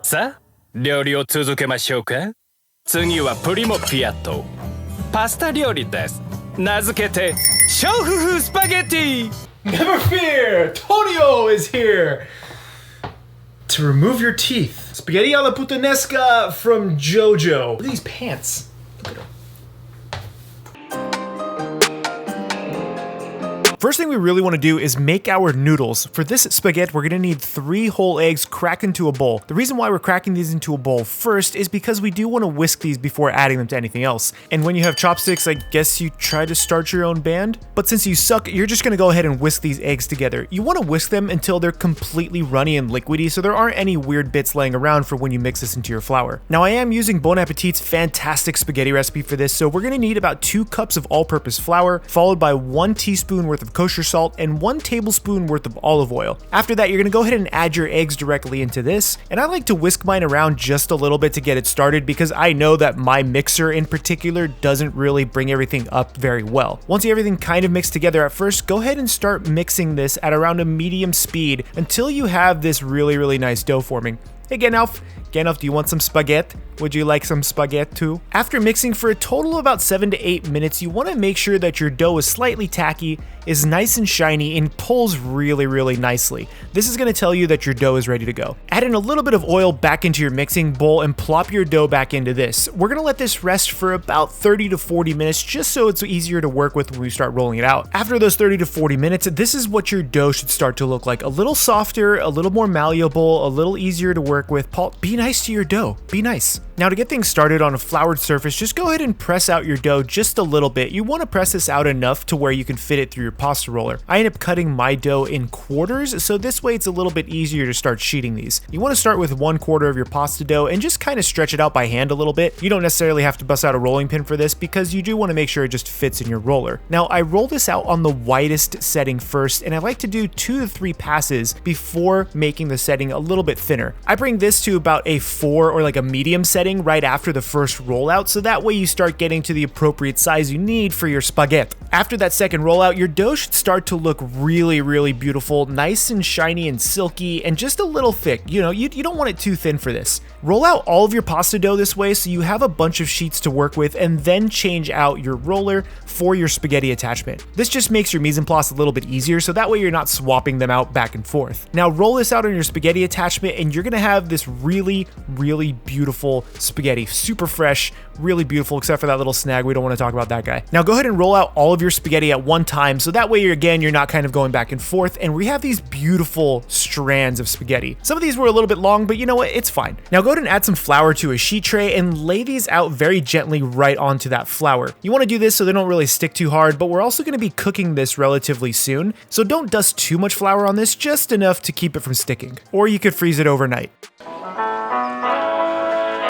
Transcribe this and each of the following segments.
さあ、料理を続けましょうか。次はプリモピアット。パスタ料理です。名付けて、ショウフフスパゲティ Never fear! Tonio is here! To remove your teeth. Spaghetti alla Puttanesca from JOJO. Look at these pants. Look at them. First thing we really want to do is make our noodles. For this spaghetti, we're going to need 3 whole eggs cracked into a bowl. The reason why we're cracking these into a bowl first is because we do want to whisk these before adding them to anything else. And when you have chopsticks, I guess you try to start your own band. But since you suck, you're just going to go ahead and whisk these eggs together. You want to whisk them until they're completely runny and liquidy, so there aren't any weird bits laying around for when you mix this into your flour. Now, I am using Bon Apetit's fantastic spaghetti recipe for this, so we're going to need about 2 cups of all-purpose flour, followed by 1 teaspoon worth of kosher salt and 1 tablespoon worth of olive oil. After that, you're going to go ahead and add your eggs directly into this, and I like to whisk mine around just a little bit to get it started because I know that my mixer in particular doesn't really bring everything up very well. Once you have everything kind of mixed together at first, go ahead and start mixing this at around a medium speed until you have this really nice dough forming. Hey Gandalf, do you want some spaghetti? Would you like some spaghetti too? After mixing for a total of about 7 to 8 minutes, you want to make sure that your dough is slightly tacky, is nice and shiny, and pulls really nicely. This is going to tell you that your dough is ready to go. Add in a little bit of oil back into your mixing bowl and plop your dough back into this. We're going to let this rest for about 30 to 40 minutes just so it's easier to work with when we start rolling it out. After those 30 to 40 minutes, this is what your dough should start to look like. A little softer, a little more malleable, a little easier to work with. Paul, be nice to your dough. Be nice. Now to get things started on a floured surface, just go ahead and press out your dough just a little bit. You want to press this out enough to where you can fit it through your pasta roller. I end up cutting my dough in quarters, so this way it's a little bit easier to start sheeting these. You want to start with 1/4 of your pasta dough and just kind of stretch it out by hand a little bit. You don't necessarily have to bust out a rolling pin for this because you do want to make sure it just fits in your roller. Now I roll this out on the widest setting first, and I like to do 2 to 3 passes before making the setting a little bit thinner. I bring this to about a 4 or like a medium setting right after the first rollout, so that way you start getting to the appropriate size you need for your spaghetti. After that second rollout, your dough should start to look really beautiful, nice and shiny and silky, and just a little thick. You know, you don't want it too thin for this. Roll out all of your pasta dough this way so you have a bunch of sheets to work with, and then change out your roller for your spaghetti attachment. This just makes your mise en place a little bit easier, so that way you're not swapping them out back and forth. Now roll this out on your spaghetti attachment, and you're gonna have this really beautiful spaghetti. Super fresh, really beautiful, except for that little snag. We don't want to talk about that guy. Now go ahead and roll out all of your spaghetti at one time, so that way you're not kind of going back and forth, and we have these beautiful strands of spaghetti. Some of these were a little bit long, but you know what? It's fine. Now go ahead and add some flour to a sheet tray and lay these out very gently right onto that flour. You want to do this so they don't really stick too hard, but we're also going to be cooking this relatively soon, so don't dust too much flour on this, just enough to keep it from sticking. Or you could freeze it overnight.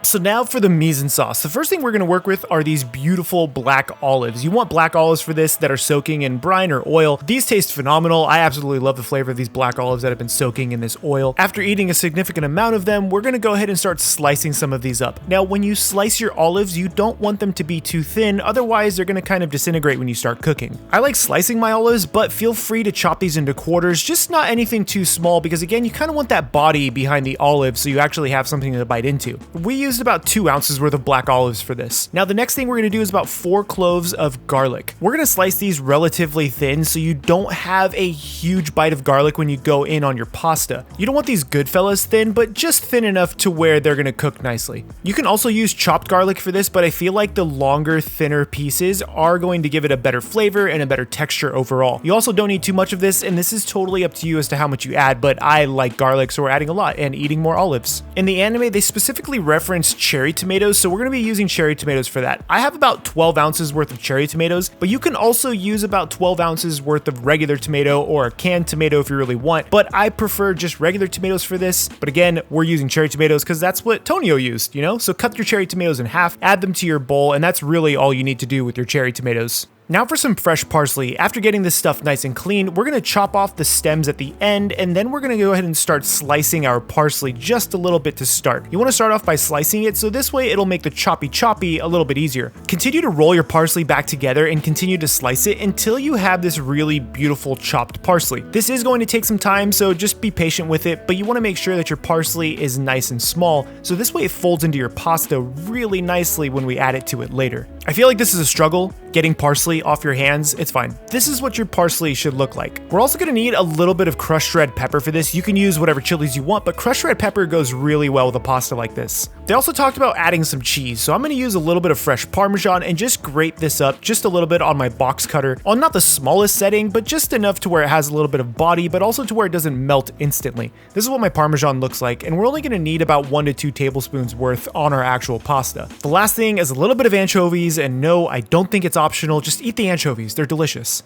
So now for the mise en sauce. The first thing we're going to work with are these beautiful black olives. You want black olives for this that are soaking in brine or oil. These taste phenomenal. I absolutely love the flavor of these black olives that have been soaking in this oil. After eating a significant amount of them, we're going to go ahead and start slicing some of these up. Now, when you slice your olives, you don't want them to be too thin, otherwise they're going to kind of disintegrate when you start cooking. I like slicing my olives, but feel free to chop these into quarters, just not anything too small, because again, you kind of want that body behind the olive so you actually have something to bite into. We used about 2 ounces worth of black olives for this. Now the next thing we're going to do is about 4 cloves of garlic. We're going to slice these relatively thin so you don't have a huge bite of garlic when you go in on your pasta. You don't want these Goodfellas thin, but just thin enough to where they're going to cook nicely. You can also use chopped garlic for this, but I feel like the longer, thinner pieces are going to give it a better flavor and a better texture overall. You also don't need too much of this, and this is totally up to you as to how much you add, but I like garlic, so we're adding a lot and eating more olives. In the anime, they specifically reference cherry tomatoes, so we're going to be using cherry tomatoes for that. I have about 12 ounces worth of cherry tomatoes, but you can also use about 12 ounces worth of regular tomato or a canned tomato if you really want, but I prefer just regular tomatoes for this. But again, we're using cherry tomatoes because that's what Tonio used, you know? So cut your cherry tomatoes in half, add them to your bowl, and that's really all you need to do with your cherry tomatoes. Now for some fresh parsley. After getting this stuff nice and clean, we're gonna chop off the stems at the end, and then we're gonna go ahead and start slicing our parsley just a little bit to start. You wanna start off by slicing it, so this way it'll make the choppy a little bit easier. Continue to roll your parsley back together and continue to slice it until you have this really beautiful chopped parsley. This is going to take some time, so just be patient with it, but you wanna make sure that your parsley is nice and small, so this way it folds into your pasta really nicely when we add it to it later. I feel like this is a struggle, getting parsley off your hands. It's fine. This is what your parsley should look like. We're also gonna need a little bit of crushed red pepper for this. You can use whatever chilies you want, but crushed red pepper goes really well with a pasta like this. They also talked about adding some cheese, so I'm gonna use a little bit of fresh Parmesan and just grate this up just a little bit on my box cutter, on not the smallest setting, but just enough to where it has a little bit of body, but also to where it doesn't melt instantly. This is what my Parmesan looks like, and we're only gonna need about 1 to 2 tablespoons worth on our actual pasta. The last thing is a little bit of anchovies, and no, I don't think it's optional. Just eat the anchovies, they're delicious.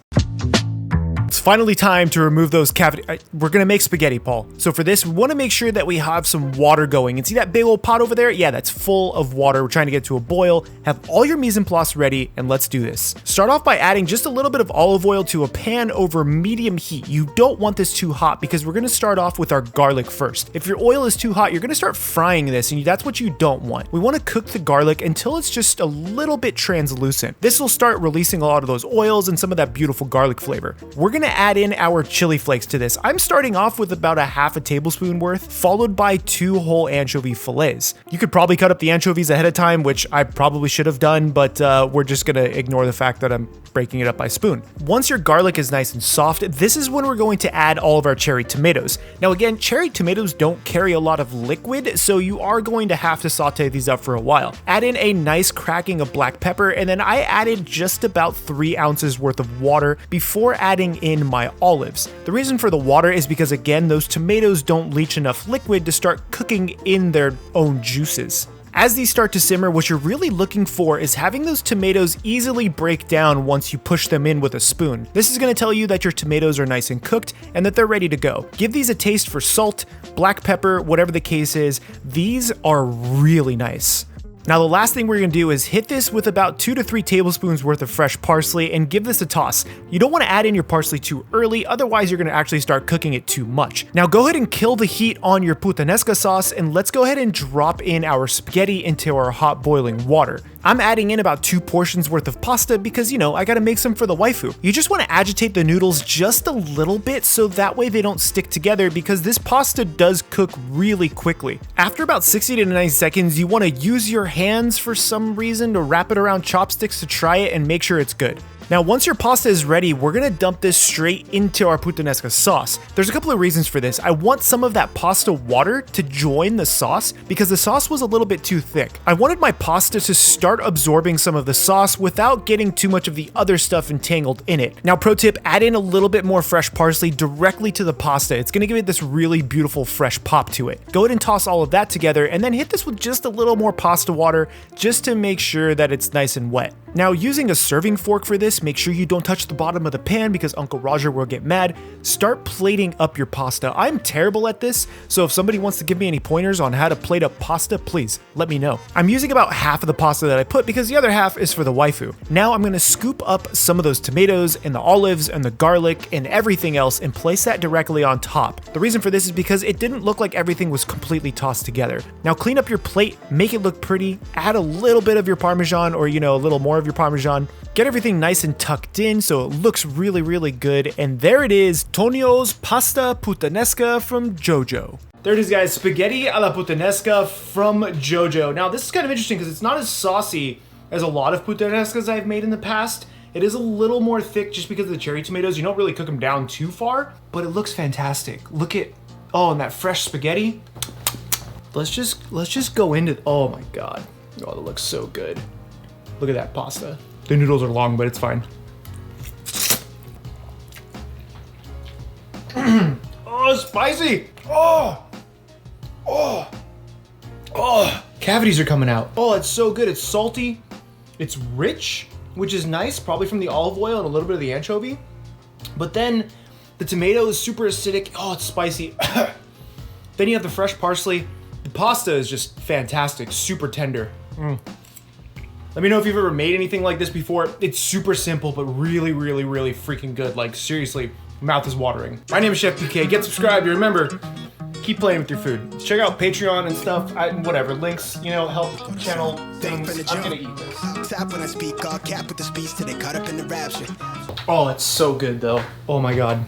It's finally time to remove those cavities. We're gonna make spaghetti, Paul. So for this, we wanna make sure that we have some water going. And see that big old pot over there? Yeah, that's full of water. We're trying to get to a boil. Have all your mise en place ready, and let's do this. Start off by adding just a little bit of olive oil to a pan over medium heat. You don't want this too hot because we're gonna start off with our garlic first. If your oil is too hot, you're gonna start frying this, and that's what you don't want. We wanna cook the garlic until it's just a little bit translucent. This will start releasing a lot of those oils and some of that beautiful garlic flavor. We're gonna add in our chili flakes to this. I'm starting off with about a half a tablespoon worth, followed by 2 whole anchovy fillets. You could probably cut up the anchovies ahead of time, which I probably should have done, but we're just gonna ignore the fact that I'm breaking it up by spoon. Once your garlic is nice and soft, this is when we're going to add all of our cherry tomatoes. Now again, cherry tomatoes don't carry a lot of liquid, so you are going to have to saute these up for a while. Add in a nice cracking of black pepper, and then I added just about 3 ounces worth of water before adding in my olives. The reason for the water is because, again, those tomatoes don't leach enough liquid to start cooking in their own juices. As these start to simmer, what you're really looking for is having those tomatoes easily break down once you push them in with a spoon. This is going to tell you that your tomatoes are nice and cooked and that they're ready to go. Give these a taste for salt, black pepper, whatever the case is. These are really nice. Now the last thing we're gonna do is hit this with about 2 to 3 tablespoons worth of fresh parsley and give this a toss. You don't wanna add in your parsley too early, otherwise you're gonna actually start cooking it too much. Now go ahead and kill the heat on your Putanesca sauce, and let's go ahead and drop in our spaghetti into our hot boiling water. I'm adding in about 2 portions worth of pasta because, you know, I gotta make some for the waifu. You just wanna agitate the noodles just a little bit so that way they don't stick together, because this pasta does cook really quickly. After about 60 to 90 seconds, you wanna use your hands for some reason to wrap it around chopsticks to try it and make sure it's good. Now, once your pasta is ready, we're gonna dump this straight into our Putanesca sauce. There's a couple of reasons for this. I want some of that pasta water to join the sauce because the sauce was a little bit too thick. I wanted my pasta to start absorbing some of the sauce without getting too much of the other stuff entangled in it. Now, pro tip, add in a little bit more fresh parsley directly to the pasta. It's gonna give it this really beautiful fresh pop to it. Go ahead and toss all of that together and then hit this with just a little more pasta water just to make sure that it's nice and wet. Now, using a serving fork for this, make sure you don't touch the bottom of the pan because Uncle Roger will get mad. Start plating up your pasta. I'm terrible at this, so if somebody wants to give me any pointers on how to plate up pasta, please let me know. I'm using about half of the pasta that I put because the other half is for the waifu. Now I'm gonna scoop up some of those tomatoes and the olives and the garlic and everything else and place that directly on top. The reason for this is because it didn't look like everything was completely tossed together. Now clean up your plate, make it look pretty, add a little bit of your Parmesan or, you know, a little more of your Parmesan. Get everything nice and tucked in so it looks really, really good. And there it is, Tonio's Pasta Puttanesca from JOJO. There it is, guys, spaghetti alla Puttanesca from JOJO. Now, this is kind of interesting because it's not as saucy as a lot of Puttanescas I've made in the past. It is a little more thick just because of the cherry tomatoes. You don't really cook them down too far, but it looks fantastic. Look at, oh, and that fresh spaghetti. Let's just go into, oh my God. Oh, that looks so good. Look at that pasta. The noodles are long, but it's fine. Oh, spicy. Oh. Cavities are coming out. Oh, it's so good. It's salty. It's rich, which is nice, probably from the olive oil and a little bit of the anchovy. But then the tomato is super acidic. Oh, it's spicy. Then you have the fresh parsley. The pasta is just fantastic, super tender. Let me know if you've ever made anything like this before. It's super simple, but really, really, really freaking good. Like, seriously, mouth is watering. My name is Chef PK. Get subscribed. And remember, keep playing with your food. Check out Patreon and stuff. Whatever, links, you know, help channel things. I'm gonna eat this. Tap when I speak, all cap with the speech till they cut up in the rapture. Oh, it's so good, though. Oh my God.